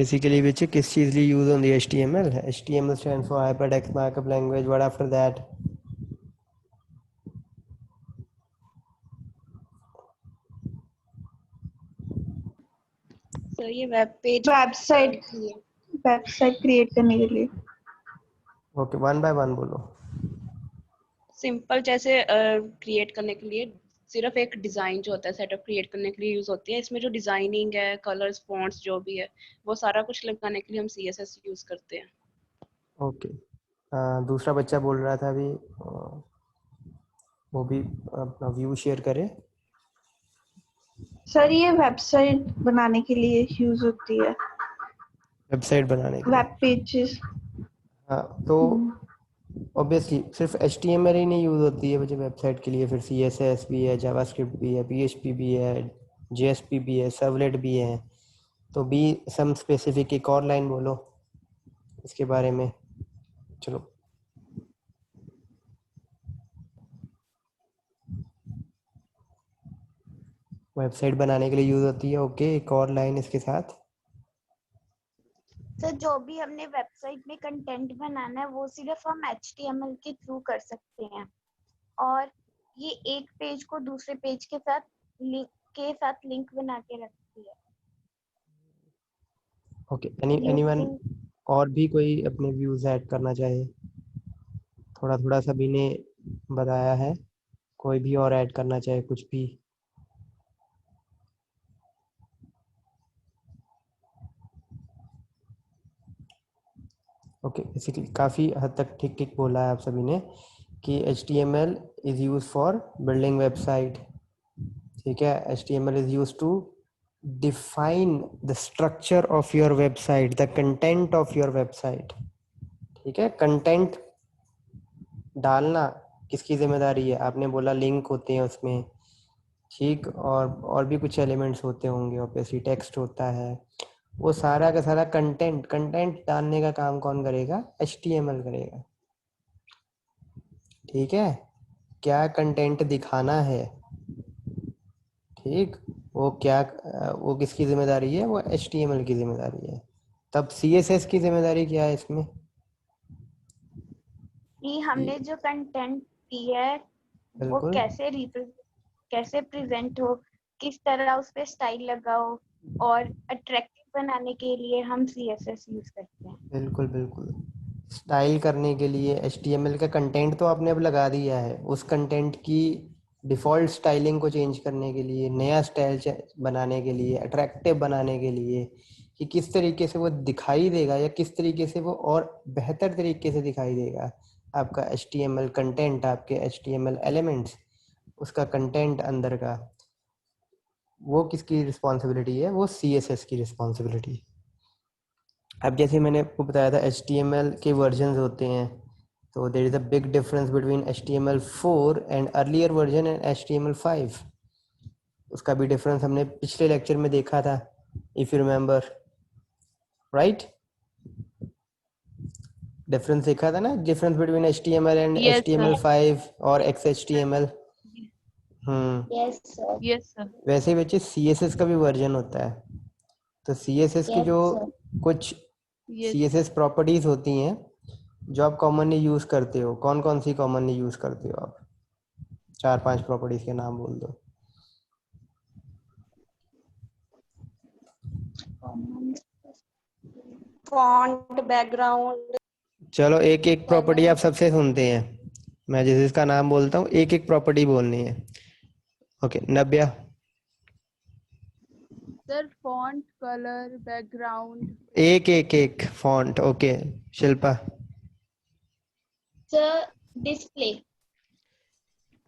Basically which किस चीज़ लिए use होती है HTML? HTML stands for hypertext markup language. What after that? Sir ये वेबसाइट क्रिएट करने के लिए। ओके, वन बाय वन बोलो। सिंपल जैसे क्रिएट करने के लिए सिर्फ एक डिजाइन जो होता है सेटअप क्रिएट करने के लिए यूज होती है। इसमें जो डिजाइनिंग है, कलर्स, फॉन्ट्स जो भी है, वो सारा कुछ लगाने के लिए हम CSS यूज करते हैं। ओके, दूसरा बच्चा बोल रहा था अभी, वो भी अपना व्यू शेयर करे। सर ये वेबसाइट बनाने के लिए यूज होती है, वेबसाइट बनाने के लिए। Web pages. हाँ, तो ऑब्वियसली सिर्फ HTML ही नहीं यूज़ होती है मुझे वेबसाइट के लिए, फिर CSS भी है, जावास्क्रिप्ट भी है, PHP भी है, JSP भी है, सर्वलेट भी है। तो बी सम स्पेसिफिक एक और लाइन बोलो इसके बारे में। चलो, वेबसाइट बनाने के लिए यूज़ होती है। ओके, एक और लाइन इसके साथ। तो जो भी हमने वेबसाइट में कंटेंट बनाना है वो सिर्फ हम HTML के थ्रू कर सकते हैं, और ये एक पेज को दूसरे पेज के साथ लिंक बना के रखती है। ओके, एनीवन और भी कोई अपने व्यूज़ ऐड करना चाहे? थोड़ा थोड़ा सभी ने बताया है, कोई भी और ऐड करना चाहे कुछ भी? ओके, बेसिकली काफ़ी हद तक ठीक ठीक बोला है आप सभी ने कि HTML is use for building website. ठीक है, HTML is use to define the structure of your website, the content of your website. ठीक है, कंटेंट डालना किसकी जिम्मेदारी है? आपने बोला लिंक होते हैं उसमें, ठीक, और भी कुछ एलिमेंट्स होते होंगे, ऑब्वियसली टेक्स्ट होता है। वो सारा का सारा कंटेंट डालने का काम कौन करेगा? HTML करेगा। ठीक है, क्या कंटेंट दिखाना है, ठीक, वो क्या, वो किसकी जिम्मेदारी है? वो HTML की जिम्मेदारी है। तब CSS की जिम्मेदारी क्या है इसमें? कि हमने जो कंटेंट दी है वो बिल्कुल, कैसे प्रेजेंट हो, किस तरह उस पे स्टाइल लगाओ, और अट्रैक्टिव बनाने के लिए हम CSS यूज करते हैं। बिल्कुल बिल्कुल। स्टाइल करने के लिए HTML का कंटेंट तो आपने अब लगा दिया है, उस कंटेंट की डिफ़ॉल्ट स्टाइलिंग को चेंज करने के लिए, नया स्टाइल बनाने के लिए, अट्रैक्टिव बनाने के लिए, कि किस तरीके से वो दिखाई देगा या किस तरीके से वो और बेहतर तरीके से दिखाई देगा आपका HTML कंटेंट, आपके HTML एलिमेंट्स, उसका कंटेंट अंदर का, वो किसकी रिस्पॉन्सिबिलिटी है? वो CSS की रिस्पॉन्सिबिलिटी। अब जैसे मैंने आपको बताया था HTML के वर्जन्स होते हैं, तो there is a big difference between HTML4 and earlier version and HTML5। उसका भी डिफरेंस हमने पिछले लेक्चर में देखा था, if you remember, right? Difference देखा था ना, difference between HTML and Yes, sir. HTML5 और XHTML। Yes sir. Yes, sir. वैसे वैसे CSS का भी वर्जन होता है। तो CSS की जो कुछ Yes. CSS प्रॉपर्टीज होती हैं जो आप कॉमनली यूज करते हो, कौन कौन सी कॉमनली यूज करते हो आप? 4-5 प्रॉपर्टीज के नाम बोल दो। Font, background. चलो, एक एक प्रॉपर्टी आप सबसे सुनते हैं, मैं जिस जिसका नाम बोलता हूँ एक एक प्रॉपर्टी बोलनी है। Okay, Navya. Sir, font, color, background. एक font. Okay, Shilpa. Sir display.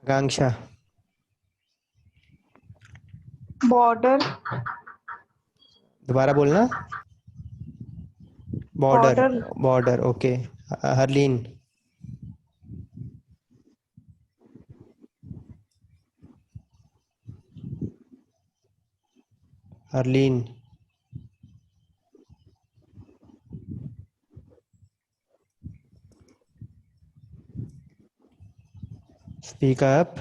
Akanksha. Border. दोबारा बोलना। Border. Border. Border, okay. Harleen. Harleen. Speak up.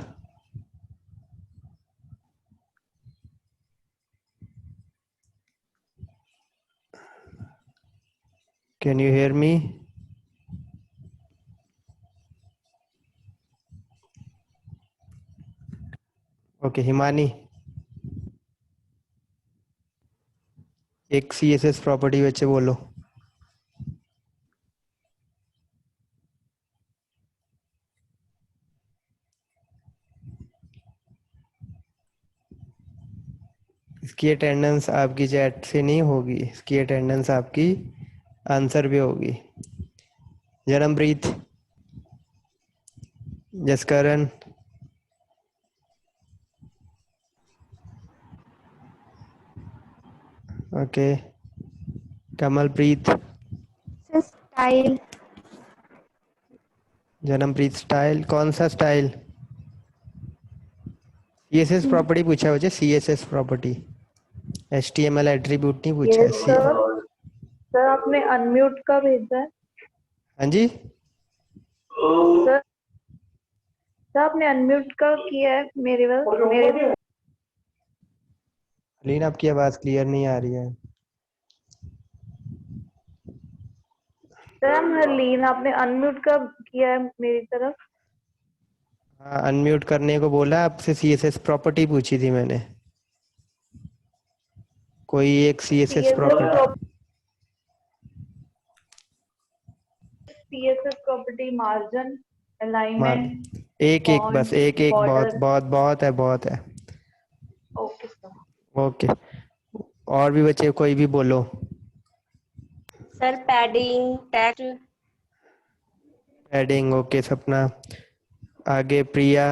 Can you hear me? Okay, Himani, एक CSS प्रॉपर्टी बच्चे बोलो। इसकी अटेंडेंस आपकी चैट से नहीं होगी, इसकी अटेंडेंस आपकी आंसर पे होगी। Janampreet, Jaskaran, okay, Kamalpreet, style. Janampreet style, कौन सा स्टाइल? CSS प्रॉपर्टी पूछा है बच्चे, CSS प्रॉपर्टी, HTML एट्रीब्यूट नहीं पूछा है। Yes sir. सर आपने अनम्यूट का भेजा है। हाँ जी, सर सर आपने अनम्यूट का किया है मेरे अलीन आपकी आवाज़ क्लियर नहीं आ रही है। सर हरलीन आपने अनम्यूट का किया है मेरी तरफ। हाँ, अनम्यूट करने को बोला, आपसे CSS प्रॉपर्टी पूछी थी मैंने, कोई एक CSS property. CSS property margin, alignment, एक एक बस, एक एक, बहुत बहुत बहुत है, बहुत है। Okay sir. ओके, और भी बच्चे कोई भी बोलो। Sir padding, text. Heading, okay सपना। आगे प्रिया,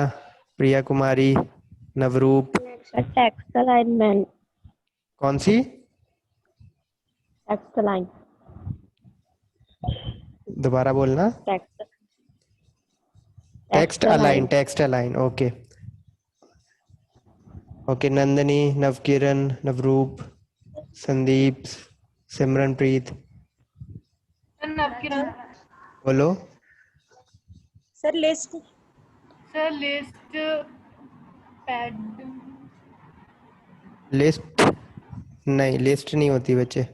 प्रिया कुमारी, नवरूप, टेक्स्ट अलाइनमेंट। कौन सी? Text align. दोबारा बोलना। Text text align, text align, okay okay. Nandini, Navkiran, Navroop, Sandeep, Simranpreet, Navkiran बोलो। Sir list. Sir list pad. List नहीं, लिस्ट नहीं होती बच्चे।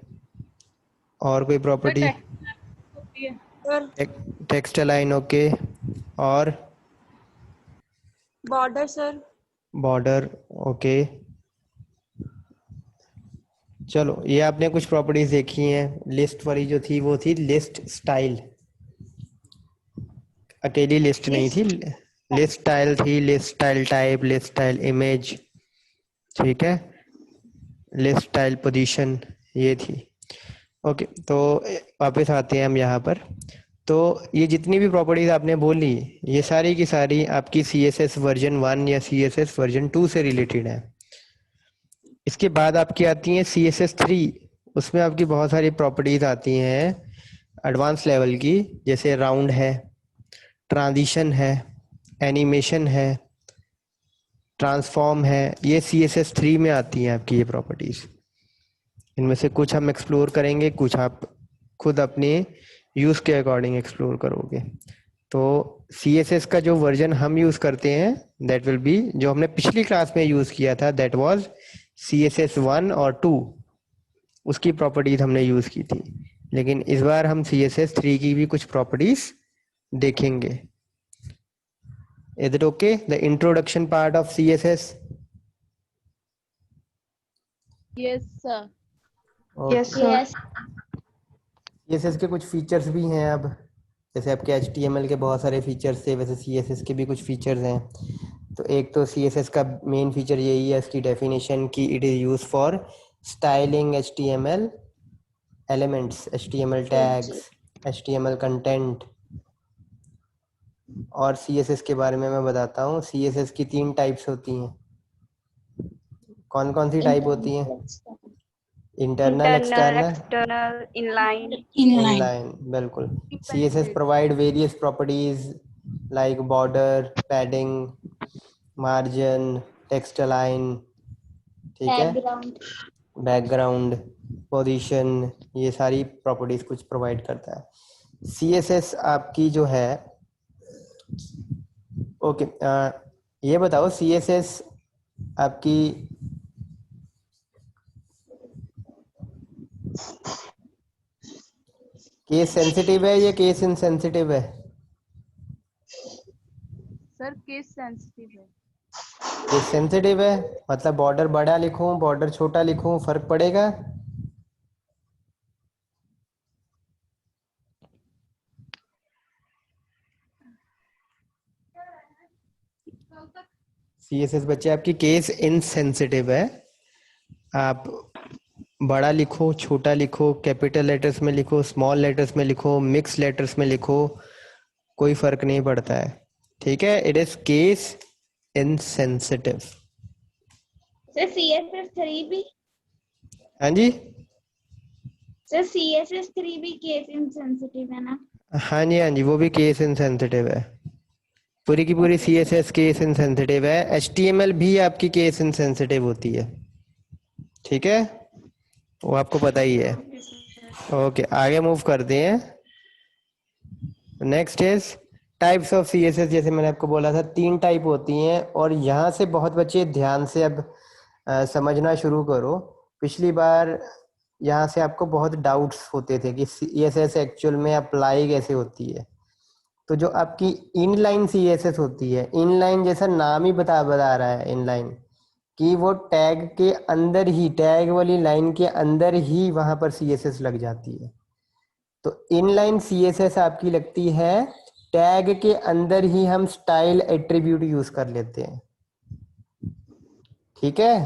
और कोई प्रॉपर्टी? Text align, okay. और बॉर्डर सर। Border, okay. चलो, ये आपने कुछ प्रॉपर्टीज देखी हैं। लिस्ट वाली जो थी वो थी लिस्ट स्टाइल, अकेली लिस्ट नहीं थी, लिस्ट स्टाइल थी, list style type, list style image, ठीक है, लिस्ट स्टाइल पोजीशन, ये थी। ओके, तो वापस आते हैं हम यहाँ पर। तो ये जितनी भी प्रॉपर्टीज आपने बोली, ये सारी की सारी आपकी CSS वर्जन 1 या CSS वर्जन 2 से रिलेटेड है। इसके बाद आपकी आती है CSS 3, उसमें आपकी बहुत सारी प्रॉपर्टीज आती हैं एडवांस लेवल की, जैसे राउंड है, ट्रांजिशन है, एनिमेशन है, ट्रांसफॉर्म है। ये CSS 3 में आती हैं आपकी ये प्रॉपर्टीज। इनमें से कुछ हम एक्सप्लोर करेंगे, कुछ आप खुद अपने यूज़ के अकॉर्डिंग एक्सप्लोर करोगे। तो CSS का जो वर्जन हम यूज़ करते हैं दैट विल बी, जो हमने पिछली क्लास में यूज़ किया था दैट वाज CSS 1 और 2, उसकी प्रॉपर्टीज हमने यूज़ की थी। लेकिन इस बार हम CSS 3 की भी कुछ प्रॉपर्टीज देखेंगे। Is it okay? The introduction part of CSS? Yes, sir. Okay. Yes sir. CSS के कुछ फीचर्स भी हैं अब, जैसे आपके HTML के बहुत सारे फीचर्स थे, वैसे CSS के भी कुछ फीचर्स हैं। तो एक तो CSS का मेन फीचर यही है, इसकी डेफिनेशन की it is use for styling HTML elements, HTML tags, HTML content. और CSS के बारे में मैं बताता हूँ। CSS की 3 टाइप्स होती हैं। कौन कौन सी टाइप होती हैं? इंटरनल, एक्सटर्नल, इनलाइन, बिल्कुल। CSS provide various properties like border, padding, margin, text align, ठीक है, बैकग्राउंड, पोजीशन, ये सारी प्रॉपर्टीज कुछ प्रोवाइड करता है। CSS आपकी जो है, ओके, ये बताओ CSS आपकी केस सेंसिटिव है या केस इनसेंसिटिव है? सर केस सेंसिटिव है। केस सेंसिटिव है, मतलब बॉर्डर बड़ा लिखूं बॉर्डर छोटा लिखूं फर्क पड़ेगा? सीएसएस बच्चे आपकी केस इनसेंसिटिव है। आप बड़ा लिखो छोटा लिखो, कैपिटल लेटर्स में लिखो स्मॉल लेटर्स में लिखो मिक्स लेटर्स में लिखो, कोई फर्क नहीं पड़ता है। ठीक है, it is case insensitive. Sir CSS3 भी हाँ जी, सर CSS3 भी केस इनसेंसिटिव है ना? हाँ जी, हाँ जी, वो भी केस इनसेंसिटिव है। पूरी की पूरी Okay, सीएसएस केस इनसेंसिटिव है। एचटीएमएल भी आपकी केस इनसेंसिटिव होती है। ठीक है, वो आपको पता ही है। okay, sir. ओके, आगे मूव करते हैं। Next is types of CSS. जैसे मैंने आपको बोला था 3 टाइप होती हैं, और यहाँ से बहुत बच्चे ध्यान से अब समझना शुरू करो। पिछली बार यहाँ से आपको बहुत डाउट्स होते थे कि सीएसएस एक्चुअल में अप्लाई कैसे होती है। तो जो आपकी इनलाइन सीएसएस होती है, इनलाइन जैसा नाम ही बता रहा है, इनलाइन कि वो टैग के अंदर ही, टैग वाली लाइन के अंदर ही वहां पर सीएसएस लग जाती है। तो इनलाइन सीएसएस आपकी लगती है टैग के अंदर ही हम स्टाइल एट्रीब्यूट यूज कर लेते हैं। ठीक है,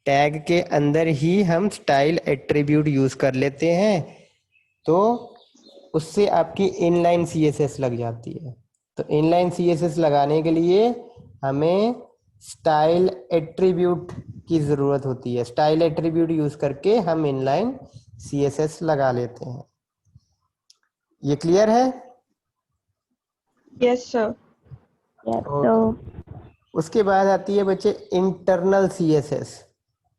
टैग के अंदर ही हम स्टाइल एट्रीब्यूट यूज कर लेते हैं, तो उससे आपकी इनलाइन सीएसएस लग जाती है। तो इनलाइन सीएसएस लगाने के लिए हमें स्टाइल एट्रीब्यूट की जरूरत होती है। स्टाइल एट्रीब्यूट यूज करके हम इनलाइन सीएसएस लगा लेते हैं। ये क्लियर है? Yes, sir. Yes, okay, so उसके बाद आती है बच्चे इंटरनल सीएसएस।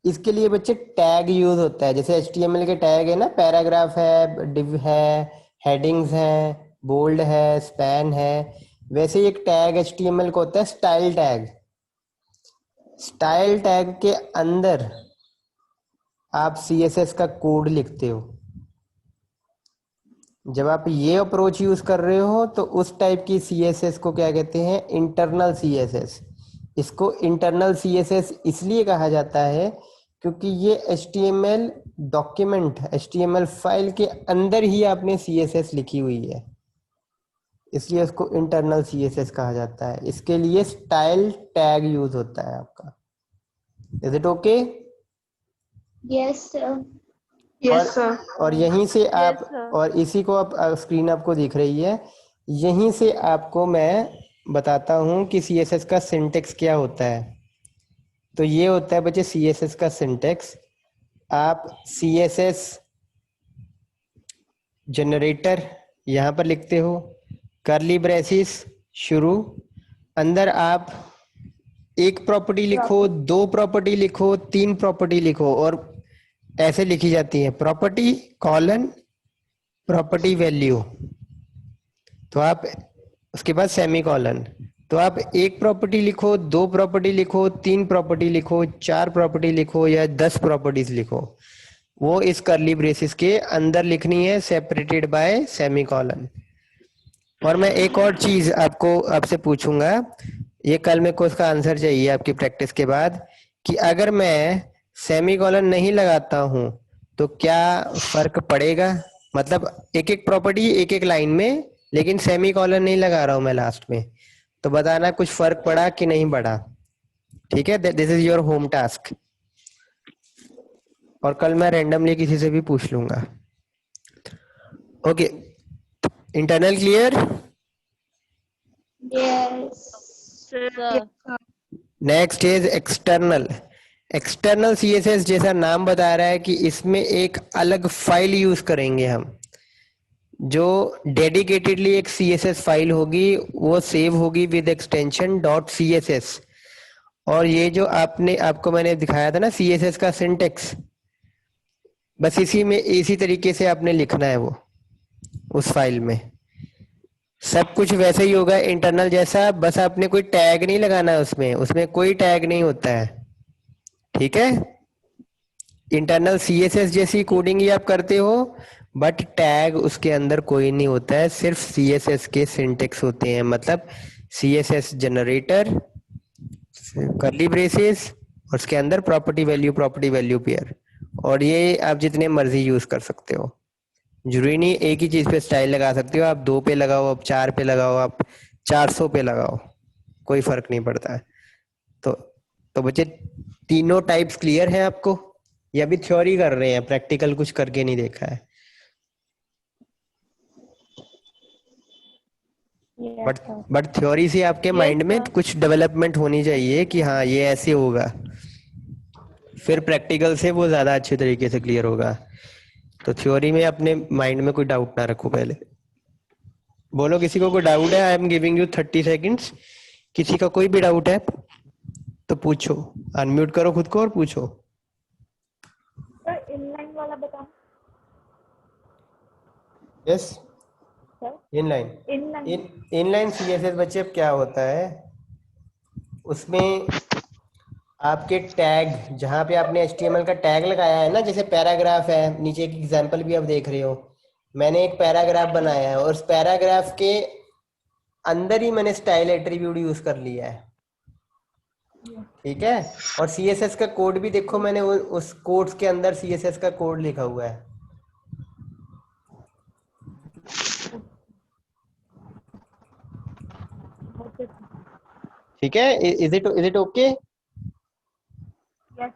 इसके लिए बच्चे टैग यूज होता है। जैसे एचटीएमएल के टैग है ना, पैराग्राफ है, डिव है, हेडिंग्स है, बोल्ड है, स्पैन है, वैसे एक टैग एचटीएमएल का होता है स्टाइल टैग। स्टाइल टैग के अंदर आप सीएसएस का कोड लिखते हो। जब आप ये अप्रोच यूज कर रहे हो तो उस टाइप की सीएसएस को क्या कहते हैं? Internal CSS. इसको इंटरनल सीएसएस इसलिए कहा जाता है क्योंकि ये एचटीएमएल डॉक्यूमेंट, एचटीएमएल फाइल के अंदर ही आपने सीएसएस लिखी हुई है, इसलिए उसको इंटरनल सीएसएस कहा जाता है। इसके लिए स्टाइल टैग यूज होता है आपका। Is it okay? Yes, sir. Yes, sir. और यहीं से आप, Yes, sir. और इसी को आप स्क्रीन आपको दिख रही है, यहीं से आपको मैं बताता हूं कि सीएसएस का सिंटेक्स क्या होता है। तो ये होता है बच्चे सीएसएस का सिंटेक्स। आप सीएसएस जनरेटर यहां पर लिखते हो, कर्ली ब्रेसिस शुरू, अंदर आप एक प्रॉपर्टी लिखो, 2 प्रॉपर्टी लिखो, 3 प्रॉपर्टी लिखो, और ऐसे लिखी जाती है प्रॉपर्टी कॉलन प्रॉपर्टी वैल्यू। तो आप उसके बाद सेमी कॉलन। तो आप एक प्रॉपर्टी लिखो, 2 प्रॉपर्टी लिखो, 3 प्रॉपर्टी लिखो, 4 प्रॉपर्टी लिखो, या 10 प्रॉपर्टीज लिखो, वो इस कर्ली ब्रेसिस के अंदर लिखनी है, सेपरेटेड बाय सेमी कॉलन। और मैं एक और चीज आपसे पूछूंगा, ये कल मेरे को इसका आंसर चाहिए आपकी प्रैक्टिस के बाद, कि अगर मैं सेमी कॉलन नहीं लगाता हूं तो क्या फर्क पड़ेगा? मतलब एक एक प्रॉपर्टी एक एक लाइन में, लेकिन सेमी कॉलन नहीं लगा रहा हूं मैं लास्ट में, तो बताना कुछ फर्क पड़ा कि नहीं पड़ा। ठीक है, this is your home task. और कल मैं रैंडमली किसी से भी पूछ लूंगा। Okay, internal clear? Yes. sir. Next is external. External CSS जैसा नाम बता रहा है कि इसमें एक अलग फाइल यूज करेंगे हम, जो डेडिकेटेडली एक सीएसएस फाइल होगी, वो सेव होगी विद एक्सटेंशन .css। और ये जो आपको मैंने दिखाया था ना सीएसएस का सिंटेक्स, बस इसी तरीके से आपने लिखना है वो उस फाइल में। सब कुछ वैसे ही होगा इंटरनल जैसा, बस आपने कोई टैग नहीं लगाना है उसमें कोई टैग नहीं होता है। ठीक है, इंटरनल सीएसएस जैसी कोडिंग ही आप करते हो, बट टैग उसके अंदर कोई नहीं होता है, सिर्फ CSS के सिंटेक्स होते हैं, मतलब CSS जनरेटर, कर्ली ब्रेसेस, और उसके अंदर प्रॉपर्टी वैल्यू पेयर, और ये आप जितने मर्जी यूज कर सकते हो। जरूरी नहीं एक ही चीज पे स्टाइल लगा सकते हो, आप 2 पे लगाओ, आप 4 पे लगाओ, आप 400 पे लगाओ, कोई फर्क नहीं पड़ता है। तो तो बच्चे तीनों टाइप्स क्लियर हैं आपको, या अभी थ्योरी कर रहे हैं, प्रैक्टिकल कुछ करके नहीं देखा है? Yes, but sir. But theory से आपके Yes, माइंड में sir. कुछ डेवलपमेंट होनी चाहिए कि हाँ ये ऐसे होगा, फिर प्रैक्टिकल से वो ज्यादा अच्छे तरीके से क्लियर होगा। तो थ्योरी में अपने माइंड में कोई डाउट ना रखो पहले। बोलो किसी को कोई डाउट है? I am giving you 30 seconds. किसी का कोई भी डाउट है तो पूछो, अनम्यूट करो खुद को और पूछो। सर इनलाइन वाला बताओ yes, sir. Inline. Inline inline CSS बच्चे अब क्या होता है, उसमें आपके टैग, जहां पे आपने HTML का टैग लगाया है ना, जैसे पैराग्राफ है, नीचे एक एग्जांपल भी आप देख रहे हो, मैंने एक पैराग्राफ बनाया है और उस पैराग्राफ के अंदर ही मैंने स्टाइल एट्रीब्यूट यूज कर लिया है, ठीक है। और CSS का कोड भी देखो, मैंने उस कोड्स के अंदर CSS का कोड लिखा हुआ है। ठीक है, is it okay? Yes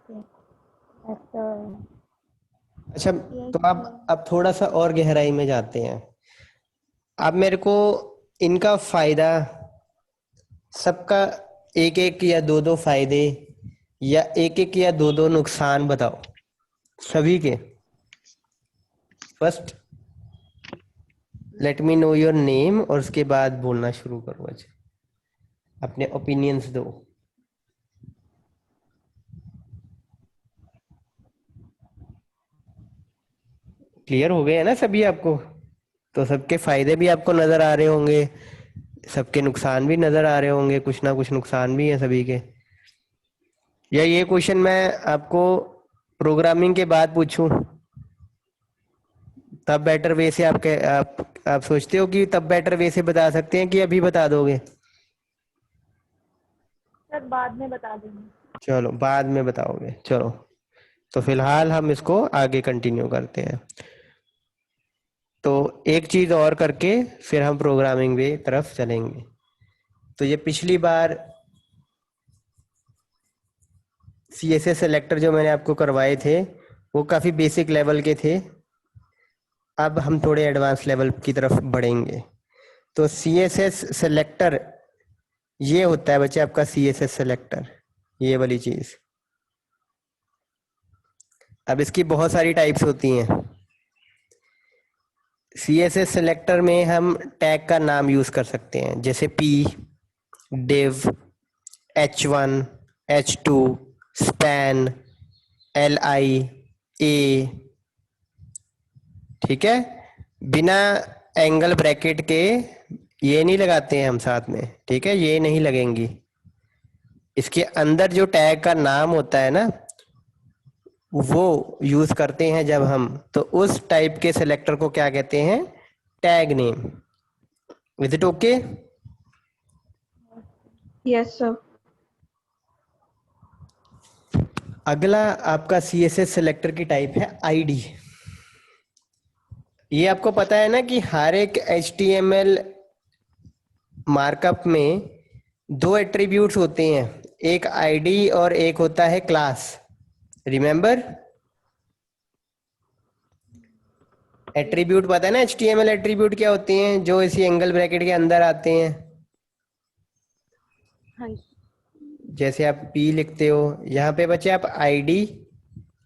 sir. अच्छा, तो अब थोड़ा सा और गहराई में जाते हैं। अब मेरे को इनका फायदा सबका एक एक या दो दो फायदे, या एक एक या दो दो नुकसान बताओ सभी के। First let me know your name, और उसके बाद बोलना शुरू करो। अच्छा, अपने ओपिनियंस दो। क्लियर हो गए हैं ना सभी आपको? तो सबके फायदे भी आपको नजर आ रहे होंगे, सबके नुकसान भी नजर आ रहे होंगे, कुछ ना कुछ नुकसान भी है सभी के। या ये क्वेश्चन मैं आपको प्रोग्रामिंग के बाद पूछूं तब बेटर वे से आप सोचते हो कि तब बेटर वे से बता सकते हैं कि अभी बता दोगे? सर बाद में बता देंगे। चलो बाद में बताओगे, चलो। तो फिलहाल हम इसको आगे कंटिन्यू करते हैं। तो एक चीज और करके फिर हम प्रोग्रामिंग वे तरफ चलेंगे। तो ये पिछली बार CSS सेलेक्टर जो मैंने आपको करवाए थे वो काफी बेसिक लेवल के थे, अब हम थोड़े एडवांस लेवल की तरफ बढ़ेंगे। तो CSS सेलेक्टर ये होता है बच्चे आपका CSS सेलेक्टर, ये वाली चीज। अब इसकी बहुत सारी टाइप्स होती हैं। CSS सेलेक्टर में हम टैग का नाम यूज कर सकते हैं, जैसे p, div, h1, h2, span, li, a, ठीक है। बिना एंगल ब्रैकेट के ये नहीं लगाते हैं हम साथ में, ठीक है, ये नहीं लगेंगी। इसके अंदर जो टैग का नाम होता है ना वो यूज करते हैं जब हम, तो उस टाइप के सेलेक्टर को क्या कहते हैं? Tag name. Is it okay? Yes, sir. अगला आपका CSS सेलेक्टर की टाइप है ID। ये आपको पता है ना कि हर एक HTML मार्कअप में दो एट्रीब्यूट्स होते हैं, एक ID और एक होता है क्लास। रिमेंबर? एट्रीब्यूट पता है ना, HTML एट्रीब्यूट क्या होते हैं जो इसी एंगल ब्रैकेट के अंदर आते हैं? हाँ जी। जैसे आप P लिखते हो, यहाँ पे बच्चे आप ID,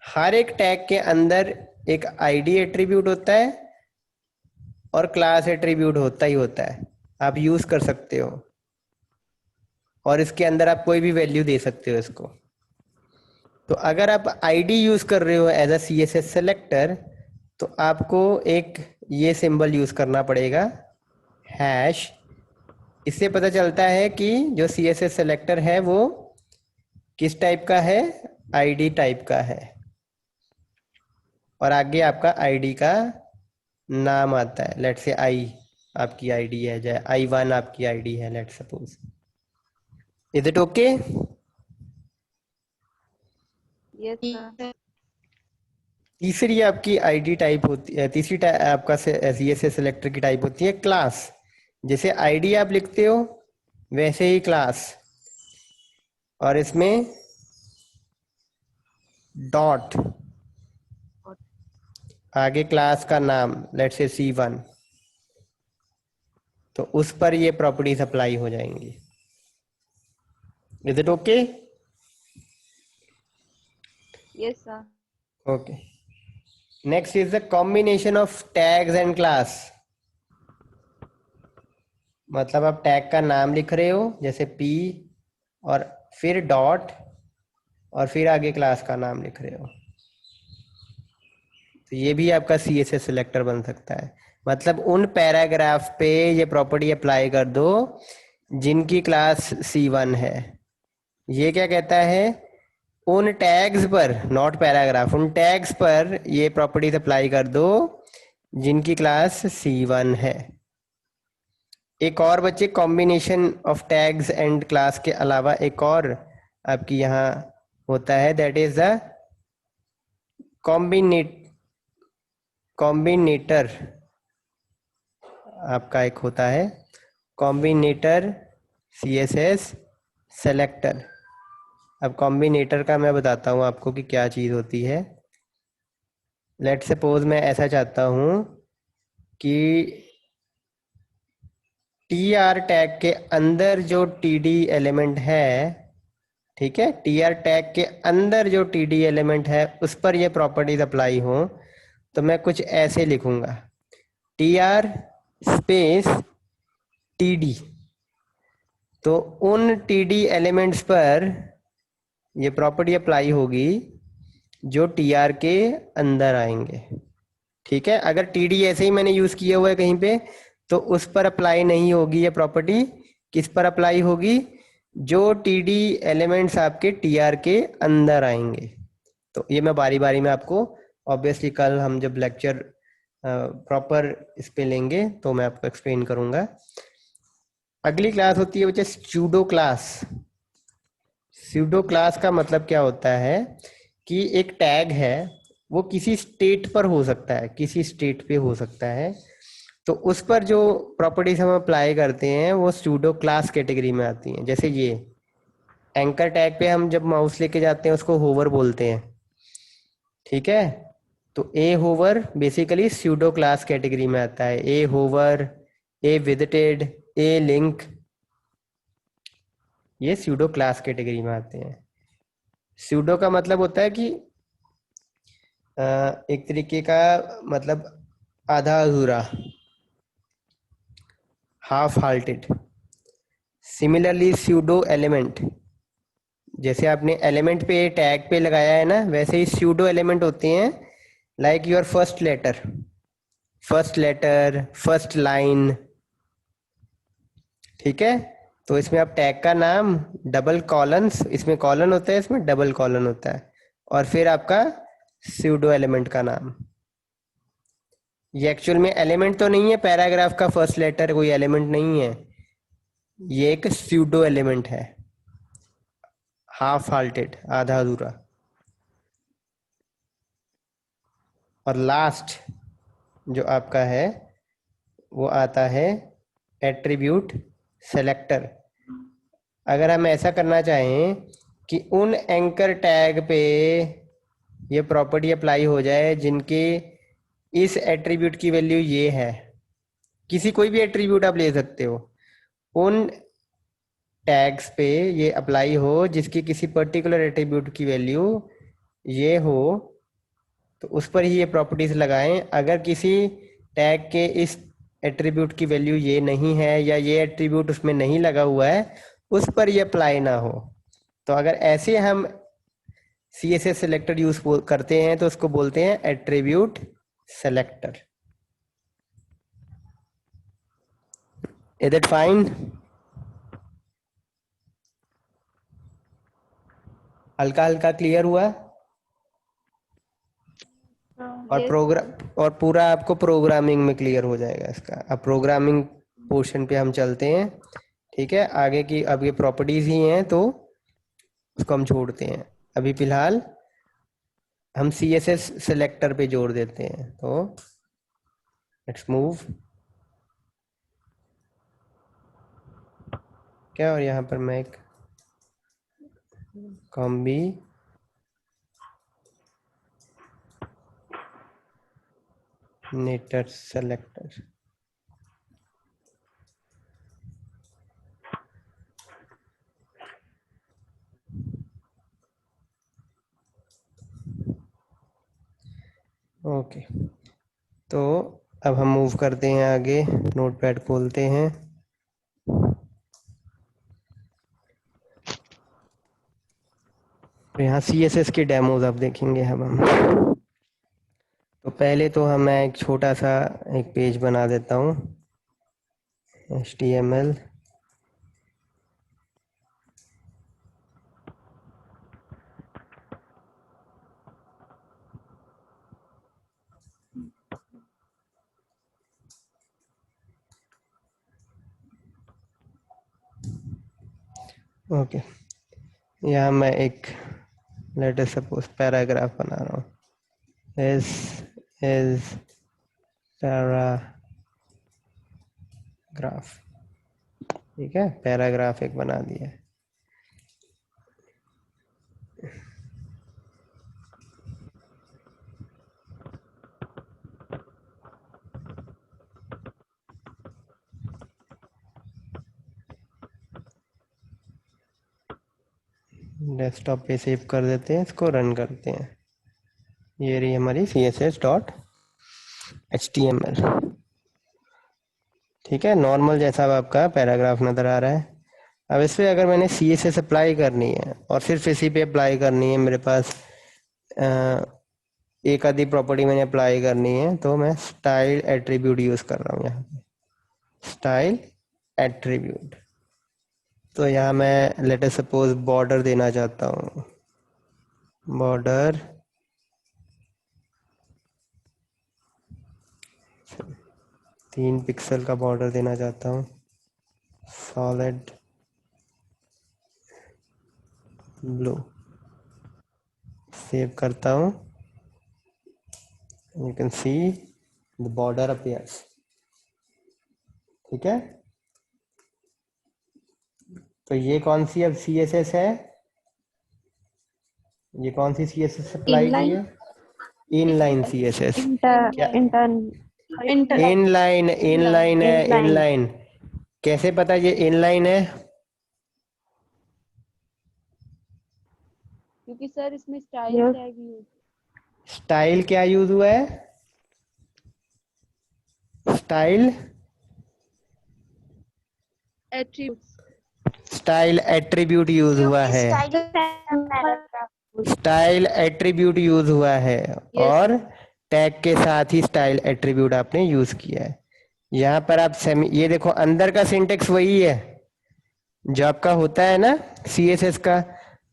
हर एक टैग के अंदर एक ID एट्रीब्यूट होता है और क्लास एट्रीब्यूट होता ही होता है, आप यूज कर सकते हो, और इसके अंदर आप कोई भी वैल्यू दे सकते हो इसको। तो अगर आप ID यूज कर रहे हो एज अ CSS सेलेक्टर, तो आपको एक ये सिंबल यूज करना पड़ेगा, हैश। इससे पता चलता है कि जो CSS सेलेक्टर है वो किस टाइप का है? ID टाइप का है। और आगे आपका ID का नाम आता है, लेट से आई आपकी आईडी है, जाए I1 आपकी आईडी है, let suppose. Is it okay? Yes sir. तीसरी आपकी आईडी टाइप होती है, तीसरी आपका CSS सिलेक्टर की टाइप होती है क्लास। जैसे आईडी आप लिखते हो वैसे ही क्लास, और इसमें डॉट आगे क्लास का नाम, लेट्स से C1, तो उस पर ये प्रॉपर्टीज अप्लाई हो जाएंगी। Is it okay? Yes sir. Okay, next is the combination of tags and class. मतलब आप टैग का नाम लिख रहे हो जैसे P, और फिर डॉट, और फिर आगे क्लास का नाम लिख रहे हो, तो ये भी आपका CSS सिलेक्टर बन सकता है। मतलब उन पैराग्राफ पे ये प्रॉपर्टी अप्लाई कर दो जिनकी क्लास C1 है। ये क्या कहता है, उन टैग्स पर, नॉट पैराग्राफ, उन टैग्स पर ये प्रॉपर्टीज अप्लाई कर दो जिनकी क्लास C1 है। एक और बच्चे, combination of tags and class के अलावा एक और आपकी यहाँ होता है, दैट इज द कॉम्बिनेटर। आपका एक होता है कॉम्बिनेटर CSS सेलेक्टर। अब कॉम्बिनेटर का मैं बताता हूँ आपको कि क्या चीज़ होती है। लेट सपोज मैं ऐसा चाहता हूँ कि TR टैग के अंदर जो TD एलिमेंट है, ठीक है, TR टैग के अंदर जो TD एलिमेंट है उस पर ये प्रॉपर्टीज अप्लाई हो, तो मैं कुछ ऐसे लिखूंगा, TR स्पेस TD। तो उन TD एलिमेंट्स पर ये प्रॉपर्टी अप्लाई होगी जो TR के अंदर आएंगे। ठीक है, अगर TD ऐसे ही मैंने यूज किया हुआ है कहीं पे, तो उस पर अप्लाई नहीं होगी ये प्रॉपर्टी। किस पर अप्लाई होगी, जो TD एलिमेंट्स आपके TR के अंदर आएंगे। तो ये मैं बारी बारी में आपको, ऑब्वियसली कल हम जब लेक्चर प्रॉपर इस पे लेंगे तो मैं आपको एक्सप्लेन करूंगा। अगली क्लास होती है बच्चे स्यूडो क्लास। स्यूडो क्लास का मतलब क्या होता है कि एक टैग है, वो किसी स्टेट पर हो सकता है, किसी स्टेट पे हो सकता है, तो उस पर जो प्रॉपर्टीज हम अप्लाई करते हैं वो स्यूडो क्लास कैटेगरी में आती हैं। जैसे ये एंकर टैग पे हम जब माउस लेके जाते हैं उसको होवर बोलते हैं, ठीक है, तो a hover basically pseudo class category में आता है। A hover, a visited, a link, ये स्यूडो क्लास कैटेगरी में आते हैं। स्यूडो का मतलब होता है कि एक तरीके का मतलब आधा अधूरा, half hearted. Similarly pseudo element, जैसे आपने एलिमेंट पे टैग पे लगाया है ना, वैसे ही स्यूडो एलिमेंट होते हैं, like your first letter, first line. ठीक है, तो इसमें आप टैग का नाम, डबल कॉलन्स, इसमें कॉलन होता है, इसमें डबल कॉलन होता है, और फिर आपका स्यूडो एलिमेंट का नाम। ये एक्चुअल में एलिमेंट तो नहीं है, पैराग्राफ का फर्स्ट लेटर कोई एलिमेंट नहीं है, ये एक स्यूडो एलिमेंट है, हाफ हाल्टेड, आधा अधूरा। और लास्ट जो आपका है वो आता है एट्रीब्यूट सेलेक्टर। अगर हम ऐसा करना चाहें कि उन एंकर टैग पे ये प्रॉपर्टी अप्लाई हो जाए जिनके इस एट्रीब्यूट की वैल्यू ये है, किसी कोई भी एट्रीब्यूट आप ले सकते हो, उन टैग्स पे ये अप्लाई हो जिसकी किसी पर्टिकुलर एट्रीब्यूट की वैल्यू ये हो, तो उस पर ही ये प्रॉपर्टीज लगाएं। अगर किसी टैग के इस एट्रीब्यूट की वैल्यू ये नहीं है, या ये एट्रीब्यूट उसमें नहीं लगा हुआ है, उस पर ये अप्लाई ना हो, तो अगर ऐसे हम CSS सेलेक्टर यूज करते हैं तो उसको बोलते हैं attribute selector. Is it fine? हल्का हल्का क्लियर हुआ? हाँ। और Yes. प्रोग्राम और पूरा आपको प्रोग्रामिंग में क्लियर हो जाएगा इसका। अब प्रोग्रामिंग पोर्शन पे हम चलते हैं, ठीक है। आगे की अब ये प्रॉपर्टीज ही हैं तो उसको हम छोड़ते हैं। अभी फिलहाल हम CSS सिलेक्टर पे जोड़ देते हैं। तो लेट्स मूव क्या, और यहाँ पर मैं एक कॉम्बी नेटर सेलेक्टर, ओके। तो अब हम मूव करते हैं आगे, नोटपैड खोलते हैं। तो यहाँ CSS के डेमोज अब देखेंगे हम। तो पहले तो मैं एक छोटा सा एक पेज बना देता हूँ, HTML। ओके, यहाँ मैं एक लेट अस सपोज पैराग्राफ बना रहा हूँ। दिस इज पैराग्राफ, ठीक है। पैराग्राफ एक बना दिया है। डेस्कटॉप पे सेव कर देते हैं, इसको रन करते हैं। ये रही हमारी CSS.html, ठीक है। नॉर्मल जैसा अब आपका पैराग्राफ नज़र आ रहा है। अब इस पर अगर मैंने CSS अप्लाई करनी है और सिर्फ इसी पे अप्लाई करनी है, मेरे पास एक आधी प्रॉपर्टी मैंने अप्लाई करनी है, तो मैं स्टाइल एट्रीब्यूट यूज़ कर रहा हूँ यहाँ पे, स्टाइल एट्रीब्यूट। तो यहाँ मैं लेट अस सपोज बॉर्डर देना चाहता हूँ, बॉर्डर 3 पिक्सल का बॉर्डर देना चाहता हूँ, सॉलिड ब्लू। सेव करता हूँ, you can see the border appears, ठीक है। तो ये कौन सी अब CSS है, ये कौन सी CSS अप्लाई की है? Inline CSS। क्या इनलाइन? इनलाइन है, इनलाइन। कैसे पता ये इनलाइन है? क्योंकि सर इसमें स्टाइल टैग यूज, स्टाइल क्या यूज हुआ है? Style attributes, style attribute use हुआ क्योंकि है, style paragraph style attribute use हुआ है, और टैग के साथ ही स्टाइल एट्रीब्यूट आपने यूज किया है। यहाँ पर आप सेमी, ये देखो अंदर का सिंटेक्स वही है जो आपका होता है ना CSS का,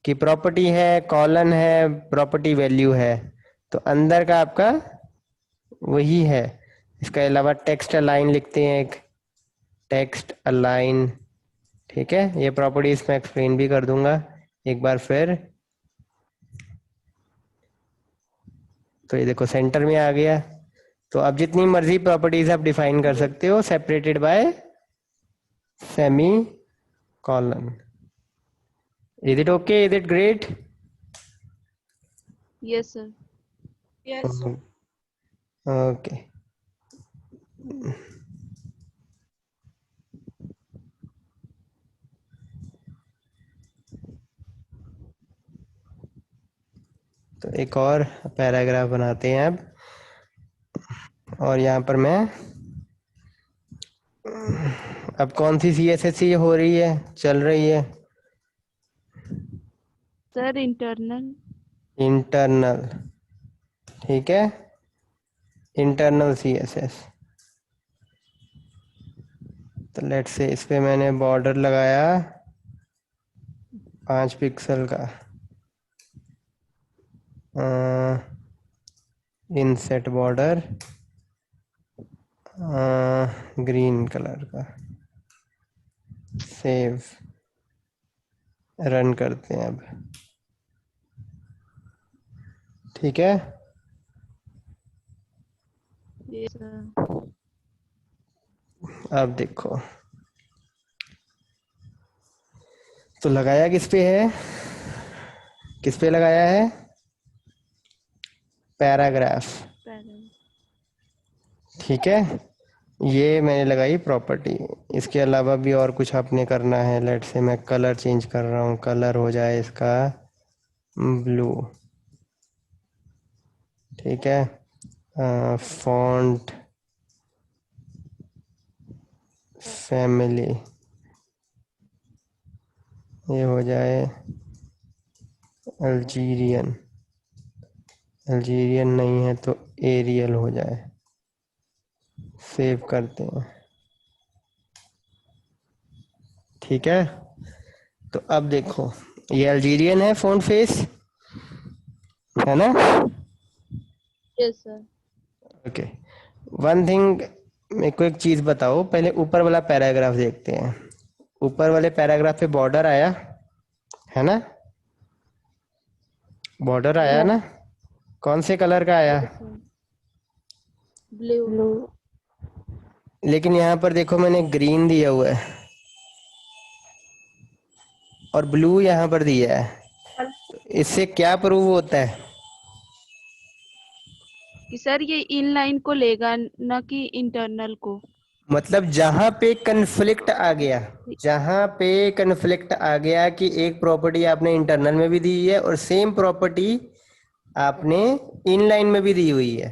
कि प्रॉपर्टी है, कॉलन है, प्रॉपर्टी वैल्यू है। तो अंदर का आपका वही है। इसके अलावा टेक्स्ट अलाइन लिखते हैं, एक टेक्स्ट अलाइन, ठीक है। ये प्रॉपर्टीज मैं एक्सप्लेन भी कर दूंगा एक बार फिर। तो ये देखो सेंटर में आ गया। तो आप जितनी मर्जी प्रॉपर्टीज आप डिफाइन कर सकते हो, separated by semi colon. Is it okay? Is it great? Yes sir, yes okay. तो एक और पैराग्राफ बनाते हैं और यहाँ पर मैं अब कौन सी CSS हो रही है, चल रही है? सर इंटरनल, इंटरनल, ठीक है। Internal CSS। तो लेट से इस पे मैंने बॉर्डर लगाया 5 पिक्सल का, इनसेट बॉर्डर ग्रीन कलर का, सेव, रन करते हैं अब। ठीक है, Yes, sir. अब देखो तो लगाया किस पे है, किस पे लगाया है, पैराग्राफ। Parallel. ठीक है, ये मैंने लगाई प्रॉपर्टी। इसके अलावा भी और कुछ आपने करना है। लेट से मैं कलर चेंज कर रहा हूँ, कलर हो जाए इसका ब्लू। ठीक है, फॉन्ट फैमिली ये हो जाए अल्जीरियन, अल्जीरियन नहीं है तो एरियल हो जाए। सेव करते हैं। ठीक है, तो अब देखो ये अल्जीरियन है फ़ॉन्ट फेस, है ना। Yes, sir. Okay, one thing, मेरे को एक चीज़ बताओ, पहले ऊपर वाला पैराग्राफ देखते हैं। ऊपर वाले पैराग्राफ पे बॉर्डर आया है ना, बॉर्डर आया ना, कौन से कलर का आया। Yes, sir. Blue. Blue. लेकिन यहाँ पर देखो मैंने ग्रीन दिया हुआ है और ब्लू यहाँ पर दिया है, तो इससे क्या प्रूव होता है। कि सर ये इनलाइन को लेगा ना कि इंटरनल को। मतलब जहां पे कन्फ्लिक्ट आ गया, जहां पे कन्फ्लिक्ट आ गया कि एक प्रॉपर्टी आपने इंटरनल में भी दी है और सेम प्रॉपर्टी आपने इनलाइन में भी दी हुई है।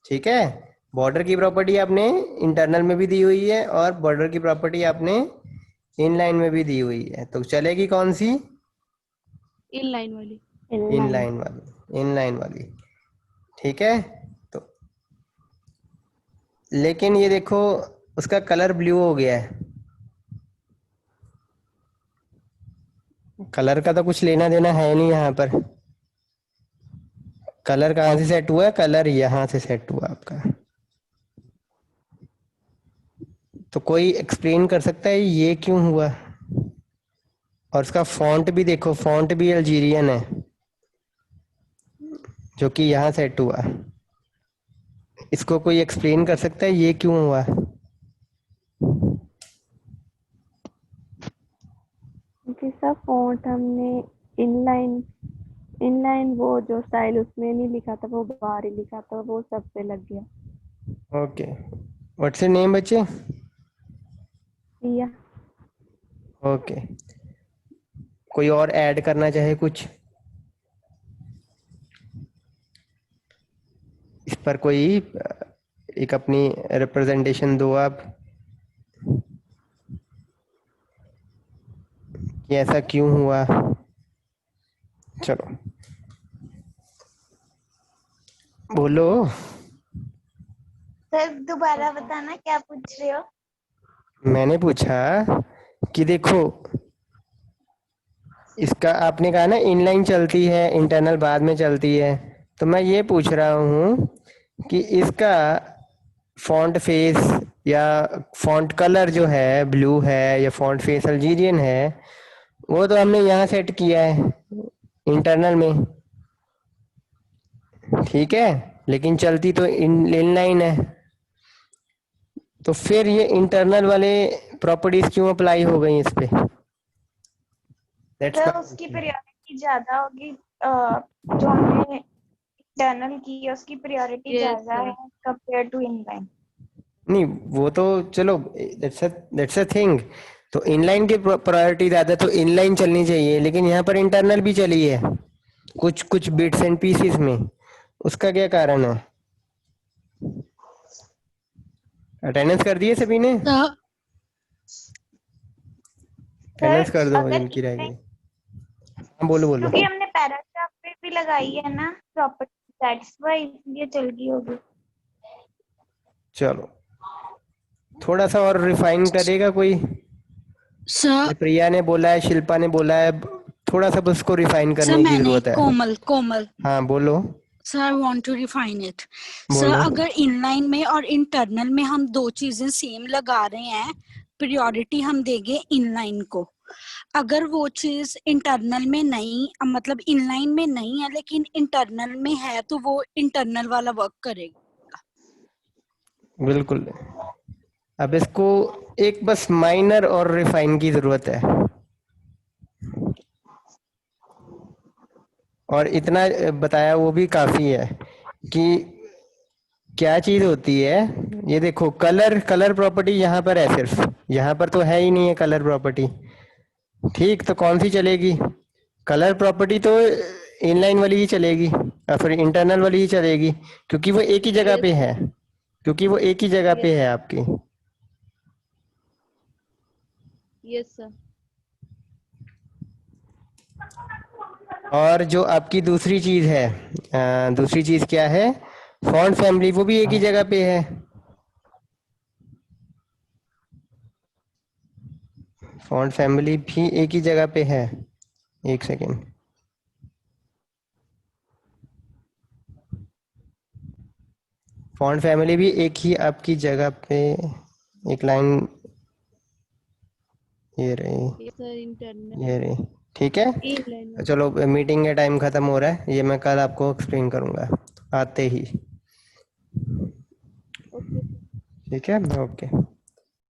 ठीक है, बॉर्डर की प्रॉपर्टी आपने इंटरनल में भी दी हुई है और बॉर्डर की प्रॉपर्टी आपने इनलाइन में भी दी हुई है, तो चलेगी कौन सी, इनलाइन वाली। इनलाइन वाली, इनलाइन वाली। ठीक है, तो लेकिन ये देखो उसका कलर ब्लू हो गया है। कलर का तो कुछ लेना देना है नहीं यहाँ पर। कलर कहाँ से सेट हुआ है, कलर यहाँ से सेट हुआ आपका। तो कोई एक्सप्लेन कर सकता है ये क्यों हुआ। और उसका फॉन्ट भी देखो, फॉन्ट भी अल्जीरियन है जो कि यहाँ सेट हुआ। इसको कोई एक्सप्लेन कर सकता है ये क्यों हुआ। क्योंकि सब फॉन्ट हमने इनलाइन वो जो स्टाइल उसमें नहीं लिखा था, वो बाहर ही लिखा था, वो सब पे लग गया। ओके, व्हाट्स योर नेम बच्चे। या ओके, कोई और ऐड करना चाहे कुछ इस पर, कोई एक अपनी रिप्रेजेंटेशन दो आप कि ऐसा क्यों हुआ। चलो बोलो। सर दोबारा बताना क्या पूछ रहे हो। मैंने पूछा कि देखो इसका आपने कहा ना इनलाइन चलती है इंटरनल बाद में चलती है, तो मैं ये पूछ रहा हूँ कि इसका फॉन्ट फेस या फॉन्ट कलर जो है ब्लू है या फॉन्ट फेस अल्जीरियन है, वो तो हमने यहाँ सेट किया है इंटरनल में। ठीक है, लेकिन चलती तो इनलाइन है, तो फिर ये इंटरनल वाले प्रॉपर्टीज क्यों अप्लाई हो गई इस पे। That's सर my उसकी question. प्रायोरिटी ज्यादा होगी, जो हमने इंटरनल की है उसकी प्रायोरिटी Yes, ज्यादा sir. है कंपेयर टू इनलाइन। नहीं वो तो चलो दैट्स अ थिंग, तो इनलाइन की प्रायोरिटी ज्यादा, तो इनलाइन चलनी चाहिए, लेकिन यहाँ पर इंटरनल भी चली है कुछ कुछ बिट्स एंड पीसेस में। उसका क्या कारण है। अटेंडेंस कर दिए सभी ने, अटेंडेंस कर दो अगर जिनकी रह गई। हाँ बोलो बोलो। क्योंकि हमने पैराग्राफ पे भी लगाई है ना प्रॉपर्टी, दैट्स व्हाई इसलिए चल गई होगी। चलो थोड़ा सा और रिफाइन करेगा कोई। सर प्रिया ने बोला है, शिल्पा ने बोला है, थोड़ा सा बस उसको रिफाइन सर करने की मैंने जरूरत है। कोमल कोमल हाँ बोलो। Sir I want to refine it sir. बोलो। अगर इनलाइन में और इंटरनल में हम दो चीजें सेम लगा रहे हैं, प्रायोरिटी हम देंगे इनलाइन को। अगर वो चीज इंटरनल में नहीं, मतलब इनलाइन में नहीं है लेकिन इंटरनल में है, तो वो इंटरनल वाला वर्क करेगा। बिल्कुल। अब इसको एक बस माइनर और रिफाइन की जरूरत है, और इतना बताया वो भी काफी है कि क्या चीज होती है। ये देखो, कलर प्रॉपर्टी यहाँ पर है, सिर्फ यहाँ पर तो है ही नहीं है कलर प्रॉपर्टी। ठीक, तो कौन सी चलेगी? कलर प्रॉपर्टी तो इनलाइन वाली ही चलेगी, या फिर इंटरनल वाली ही चलेगी, क्योंकि वो एक ही जगह Yes, पे है, क्योंकि वो एक ही जगह पे Yes. है आपकी। yes sir. और जो आपकी दूसरी चीज है, दूसरी चीज क्या है? फॉन्ट फैमिली, वो भी एक ही जगह पे है। फॉन्ट फैमिली भी एक ही जगह पे है। एक सेकेंड, फॉन्ट फैमिली भी एक ही आपकी जगह पे, एक लाइन ये रही, Yes sir, internal ये रही। ठीक है, inline चलो मीटिंग का टाइम खत्म हो रहा है, ये मैं कल आपको एक्सप्लेन करूंगा आते ही। okay ठीक है, ओके।